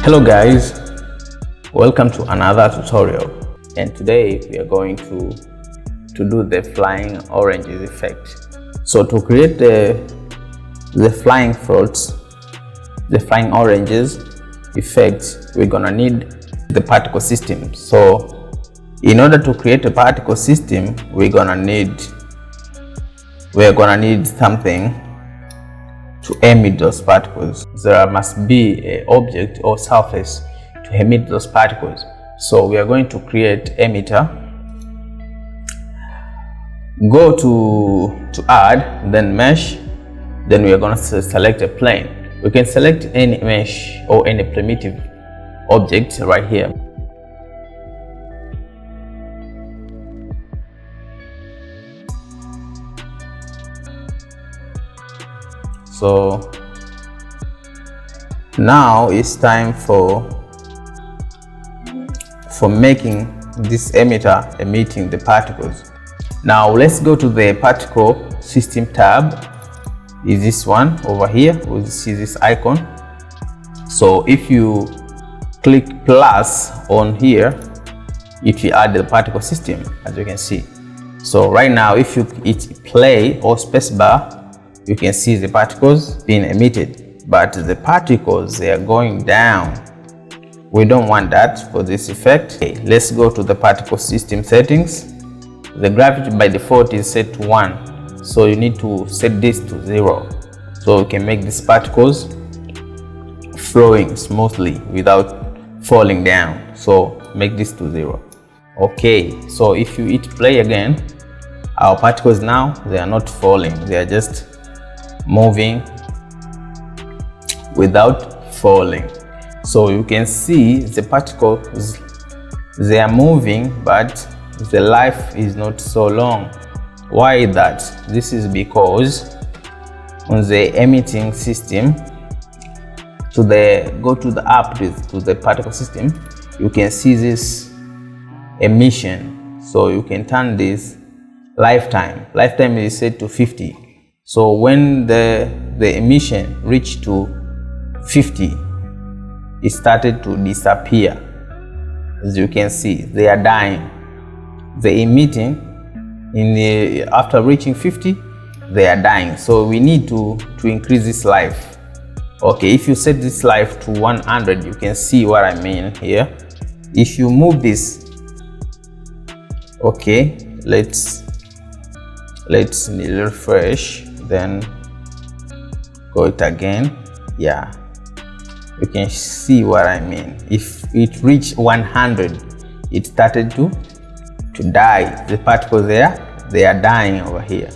Hello guys, welcome to another tutorial, and today we are going to do the flying oranges effect. So to create the flying fruits, the flying oranges effect, we're gonna need the particle system. So in order to create a particle system, we're gonna need something to emit those particles. There must be an object or surface to emit those particles. So we are going to create emitter. Go to add, then mesh, then we are going to select a plane. We can select any mesh or any primitive object right here. So now it's time for making this emitter emitting the particles. Now let's go to the particle system tab. Is this one over here? We'll see this icon. So if you click plus on here, it will add the particle system, as you can see. So right now, if you hit play or spacebar, you can see the particles being emitted, but the particles, they are going down. We don't want that for this effect. Okay, let's go to the particle system settings. The gravity by default is set to 1, so you need to set this to 0, so you can make these particles flowing smoothly without falling down. So make this to 0. Okay, so if you hit play again, our particles now, they are not falling, they are just moving without falling. So you can see the particles, they are moving, but the life is not so long. Why that? This is because on the emitting system, go to the app to the particle system, you can see this emission. So you can turn this lifetime is set to 50. So when the emission reached to 50, it started to disappear. As you can see, they are dying. The emitting after reaching 50, they are dying. So we need to increase this life. Okay, if you set this life to 100, you can see what I mean here. If you move this, okay, let's refresh, then go it again. Yeah, you can see what I mean. If it reached 100, it started to die. The particles there, they are dying over here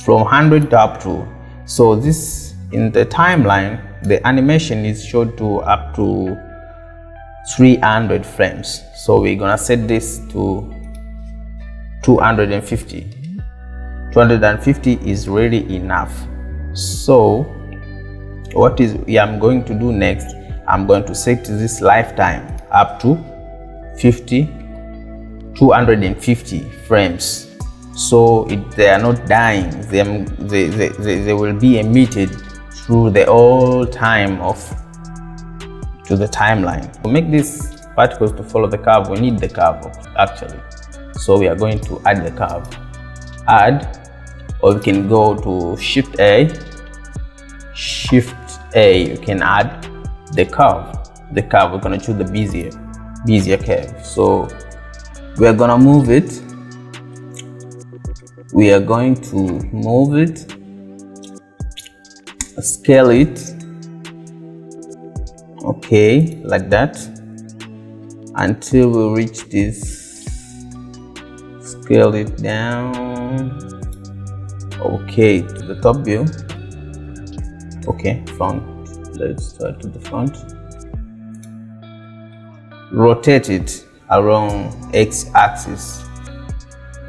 from 100 to up to. So this, in the timeline, the animation is showed to up to 300 frames. So we're gonna set this to 250. 250 is really enough. So what I'm going to do next, I'm going to set this lifetime up to 250 frames. So they are not dying, they will be emitted through the whole time to the timeline. To make these particles to follow the curve, we need the curve actually. So we are going to add the curve. Add, or you can go to Shift A, you can add the curve. We're gonna choose the Bezier curve. So we are gonna move it. We are going to move it, scale it, okay, like that, until we reach this. Scale it down, okay, to the top view. Okay, front, let's start to the front. Rotate it around x-axis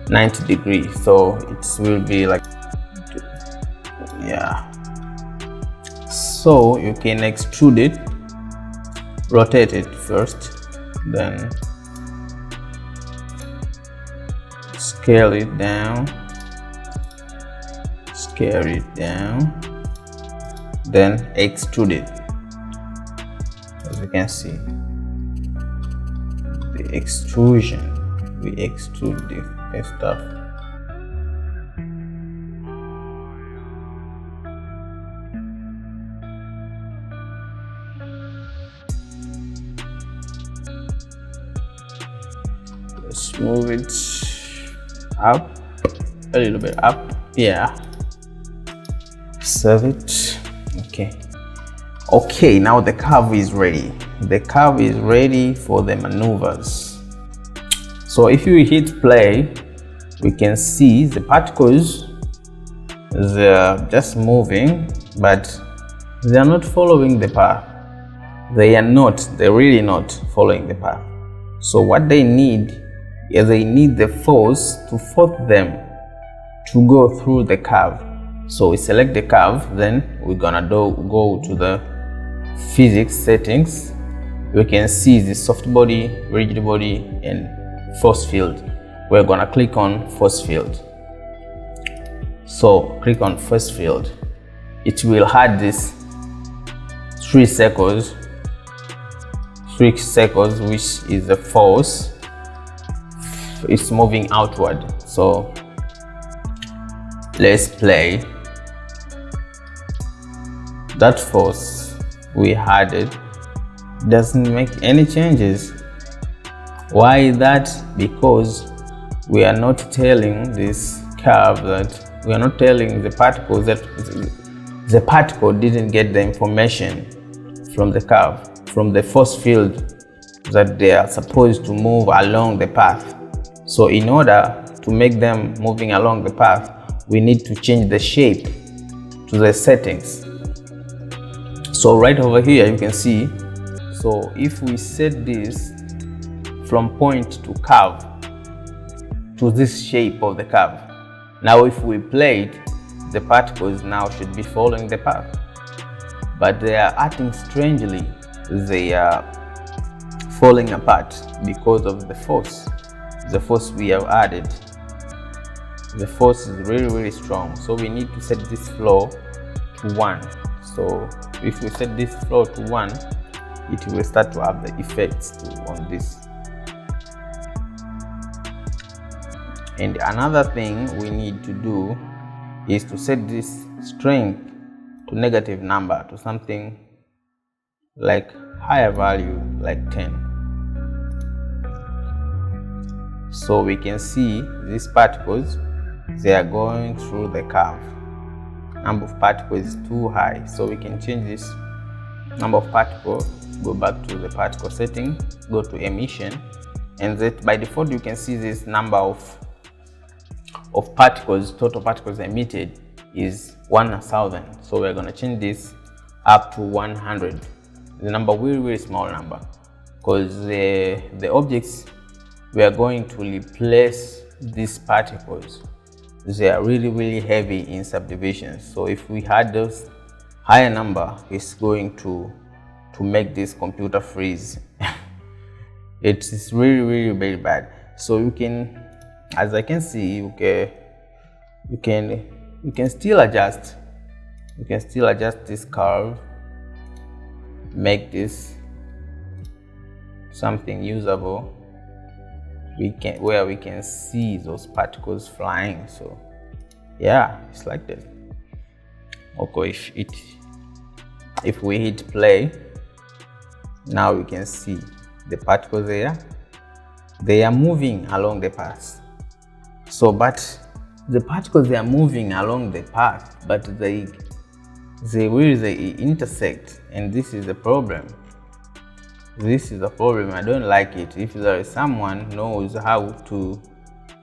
90 degrees, so it will be like, yeah. So you can extrude it, rotate it first, then scale it down, then extrude it. As you can see, the extrusion, we extrude the stuff. Let's move it up a little bit up. Yeah, save it. Okay, now the curve is ready. The curve is ready for the maneuvers. So if you hit play, we can see the particles, they're just moving, but they are not following the path. They're really not following the path. So what they need is they need the force to force them to go through the curve. So we select the curve, then we're gonna go to the physics settings. We can see the soft body, rigid body, and force field. We're gonna click on force field. So click on force field. It will add this 3 circles, which is the force. It's moving outward. So let's play. That force we added doesn't make any changes. Why is that? Because we are not telling this curve that we are not telling the particles that the particle didn't get the information from the curve, from the force field, that they are supposed to move along the path. So in order to make them moving along the path, we need to change the shape to the settings. So right over here you can see, so if we set this from point to curve to this shape of the curve, now if we play it, the particles now should be following the path, but they are acting strangely. They are falling apart because of the force we have added. The force is really strong, so we need to set this flow to 1. So if we set this flow to 1, it will start to have the effects on this. And another thing we need to do is to set this strength to negative number, to something like higher value, like 10. So we can see these particles, they are going through the curve. Number of particles is too high, so we can change this number of particles. Go back to the particle setting, go to emission, and that by default you can see this number of particles, total particles emitted is 1000. So we're going to change this up to 100. The number really small number, because the objects we are going to replace these particles, they are really heavy in subdivisions. So if we had those higher number, it's going to make this computer freeze. It is really very bad. So you can, as I can see, you can still adjust. You can still adjust this curve, make this something usable. Where we can see those particles flying. So yeah, it's like that. Okay, if we hit play, now we can see the particles there. They are moving along the path. So, but the particles, they are moving along the path, but they intersect, and this is the problem. This is a problem. I don't like it. If there is someone knows how to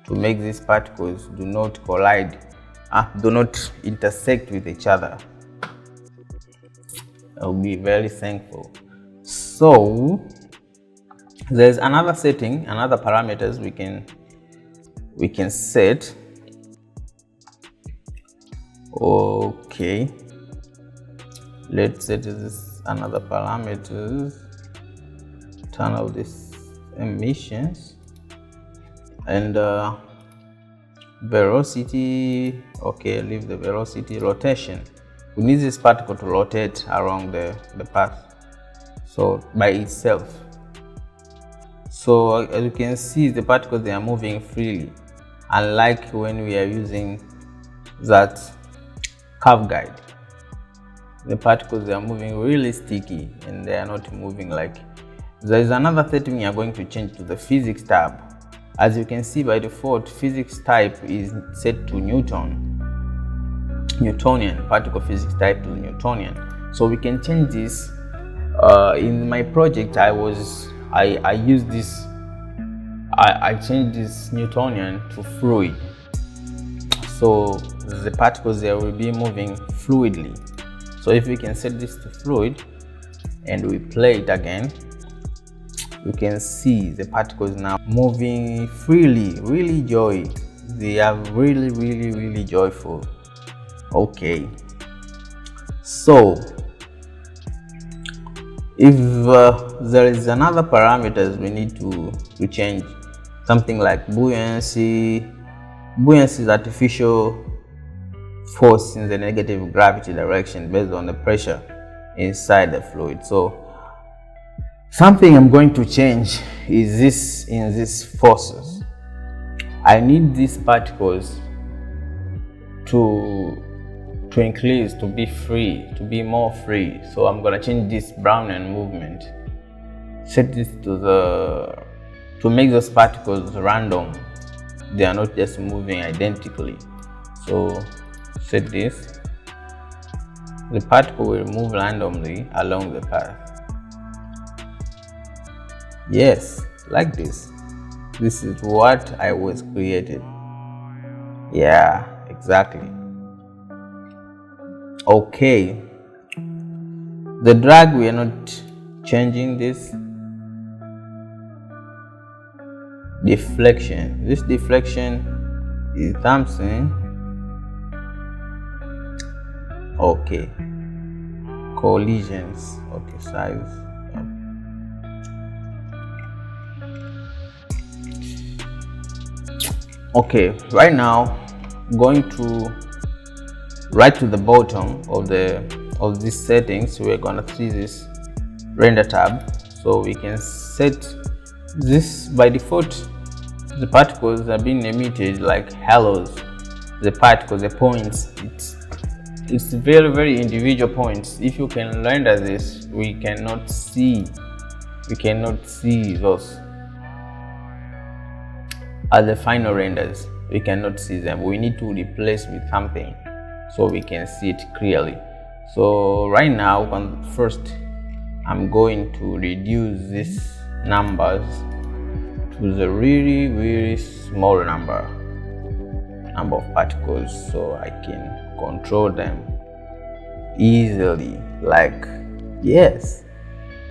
make these particles do not collide, do not intersect with each other, I'll be very thankful. So there's another setting, another parameters we can set. Okay, let's set this another parameters. Turn off this emissions and velocity. Okay, leave the velocity. Rotation, we need this particle to rotate along the path. so by itself. So as you can see, the particles, they are moving freely, unlike when we are using that curve guide. The particles, they are moving really sticky and they are not moving like. There is another setting we are going to change to the physics tab. As you can see, by default, physics type is set to Newtonian, particle physics type to Newtonian. So we can change this. In my project, I used this. I changed this Newtonian to fluid. So the particles, they will be moving fluidly. So if we can set this to fluid and we play it again, you can see the particles now moving freely, really joy. They are really joyful. Okay, so if there is another parameters we need to change, something like buoyancy. Buoyancy is artificial force in the negative gravity direction based on the pressure inside the fluid. So something I'm going to change is this. In these forces, I need these particles to increase, to be free, to be more free. So I'm gonna change this Brownian movement, set this to make those particles random. They are not just moving identically. So set this, the particle will move randomly along the path. Yes, like this. This is what I was created. Yeah, exactly. Okay, the drag, we are not changing this. Deflection, this deflection is something. Okay, collisions, okay, size. Okay, right now going to right to the bottom of these settings. We're gonna see this render tab, so we can set this. By default, the particles are being emitted like halos. The particles, the points, it's very individual points. If you can render this, we cannot see those as the final renders. We cannot see them. We need to replace with something so we can see it clearly. So right now, first I'm going to reduce these numbers to the really small number of particles, so I can control them easily. Like, yes,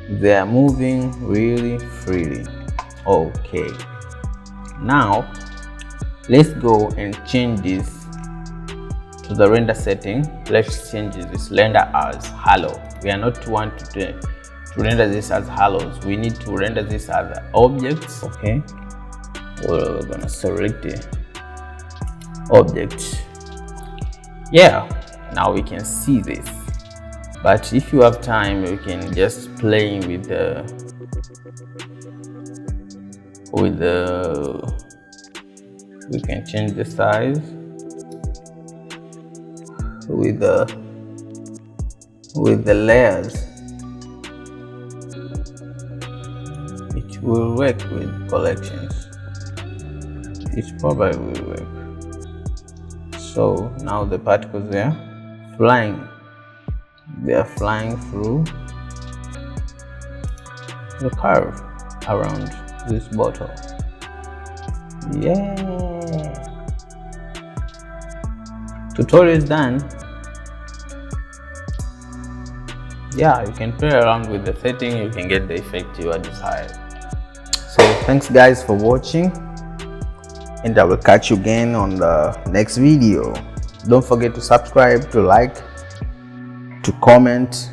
they are moving really freely. Okay, now let's go and change this to the render setting. Let's change this render as halo. We are not want to render this as halos. We need to render this as objects. Okay, we're gonna select the object. Yeah, now we can see this. But if you have time, you can just play with the we can change the size with the layers. It will work with collections. It probably will work. So now the particles, they are flying. They are flying through the curve around this bottle. Yeah. Tutorial is done. Yeah, you can play around with the setting. You can get the effect you are desired. So thanks guys for watching, and I will catch you again on the next video. Don't forget to subscribe, to like, to comment,